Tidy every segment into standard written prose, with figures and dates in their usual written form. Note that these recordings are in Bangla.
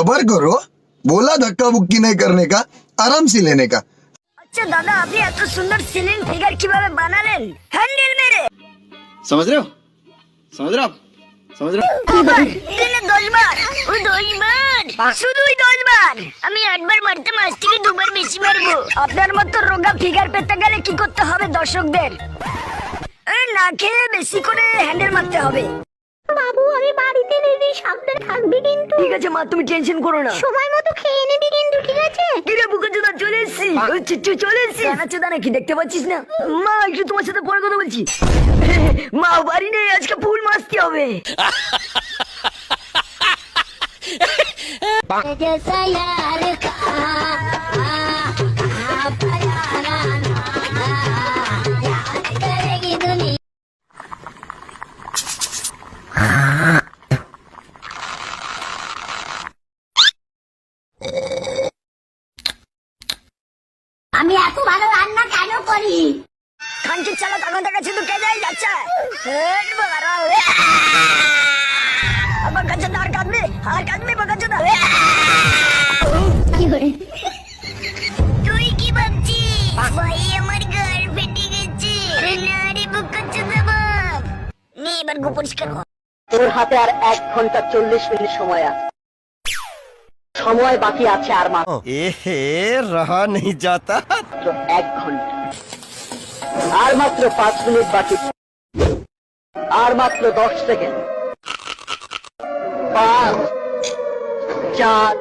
सबर करो, बोला धक्का बुक्की नहीं करने का, आराम से लेने का। আচ্ছা দাদা, আপনি এত সুন্দর সিলিং ফিগার কিভাবে বানালেন হ্যান্ডেল মেরে? समझ रहे हो समझ रहे हो आप समझ रहे हो দিনে 10 বার, ও 10 বার, শুধুই 10 বার। আমি একবার মারতে মাস থেকে দুবার বেশি মারবো। আপনার মতো রোগা ফিগার পেতে গেলে কি করতে হবে দর্শকদের? এই না খেয়ে বেশি করে হ্যান্ডেল মারতে হবে। বাবু আমি বাড়িতে নেই, সাবধানে থাকবি কিন্তু। ঠিক আছে মা, তুমি টেনশন করো না। সময় মতো খেয়ে নিবি কিন্তু, ঠিক আছে? কিরে বুকাচোদা, চলে এসেছি। চলে এসেছি। চোদা নাকি দেখতে পাচ্ছিস না? মা একটু তোমার সাথে পরে কথা বলছি। মা বাড়ি নেই, আজকে ফুল মারতে হবে। जैसा यार का प्यारा याद करेगी दुनिया। আমি এত ভালো রান্না কেন করি? খানকে চালা তখন দেখা শুধু কে যাই যাচ্ছে। আমার কাছে আর কাঁদবে বাগাচোদা। কি করে? তুই কি ভাবছিস ভাই আমার গাল ফেটে গেছে? না রে বাগাচোদা বাপ, নে এবার গো পরিষ্কার কর। তোর হাতে আর 1 ঘন্টা 40 মিনিট সময় আছে। সময় বাকি আছে আর মাত্র रहा नहीं जाता 1 ঘন্টা। আর মাত্র 5 মিনিট বাকি, আর মাত্র 10 সেকেন্ড। 5 4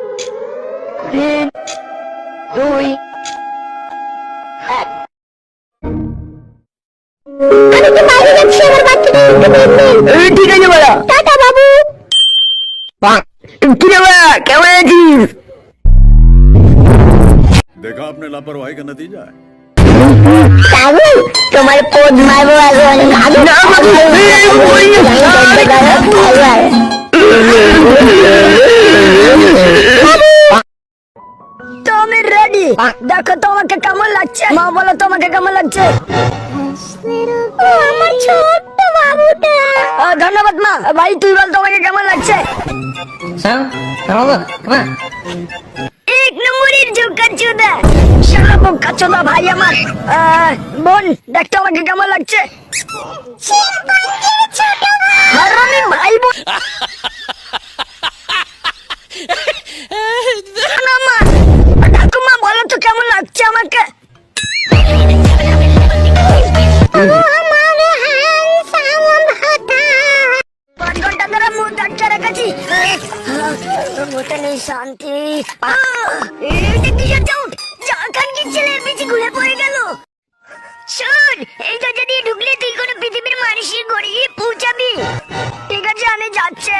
3 2 1। আমি তো বাইরে যাচ্ছি, আমার বাচ্চাটা একটু দেখবেন। ঠিক আছে বলা। টাটা বাবু। কি রে বাবা, কেমন আছিস? देखा आपने लापरवाही का नतीजा है। বাবু তোমার পোদ মারবো এখন। তো আমি রেডি। দেখো তোমাকে কেমন লাগছে, মা বলো তোমাকে কেমন লাগছে? আমার ছোট্ট বাবুটা। ধন্যবাদ মা। ভাই তুই বল তোমাকে কেমন লাগছে? এক নম্বরের জোকাচোদা, শালা বোকাচোদা ভাই আমার। বোন দেখ তোমাকে কেমন লাগছে? হারামি ভাই বোন। না মা, দেখো মা বলো তো কেমন লাগছে আমাকে? শান্তি ছেলে বেশি ঘুরে পড়ে গেল। শোন, এই দরজা দিয়ে ঢুকলে তুই কোনো পৃথিবীর মানুষের গড়িয়ে পৌঁছাবি। ঠিক আছে আমি যাচ্ছি।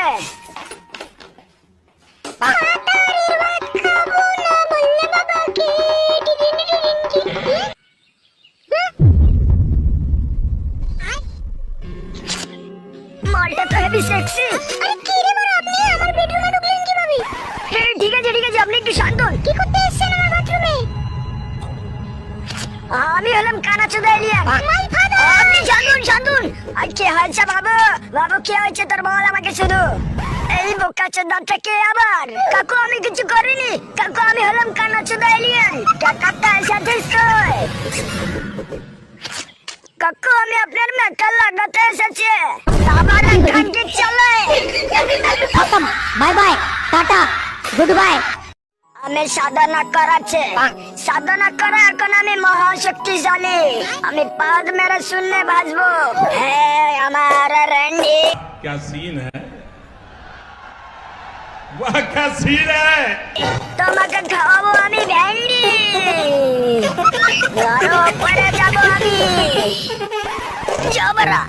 মালটা তো হেভি সেক্সি। ঠিক আছে আপনি একটু শান্ত হন। কি করতে এসেছেন আমার বাথরুমে? আমি হলাম কানাচোদা এলিয়ান। আপনি শান্তন। আর কি হয়েছে বাবু? বাবু কি হয়েছে তোর বল আমাকে শুধু। এই বোকাচোদাটা কে আবার? কাকু আমি কিছু করিনি কাকু, আমি হলাম কানাচোদা এলিয়ান। কাকাটা এসেছে কাকু, আমি আপনার মেকা লাগাতে এসেছি। আবার খানকে চলে। Bye bye, tata, good bye. আমি সাধনা করাচ্ছে, সাধনা করা এখন আমি মহাশক্তিশালী। আমি পাদ মেরে শূন্য বাজবো। হ্যাঁ আমার রেন্ডি। क्या सीन है? वाह क्या सीन है? তোমাকে খাওয়াবো আমি ভেন্ডি। আরো পরে যাবো আমি। জবরা।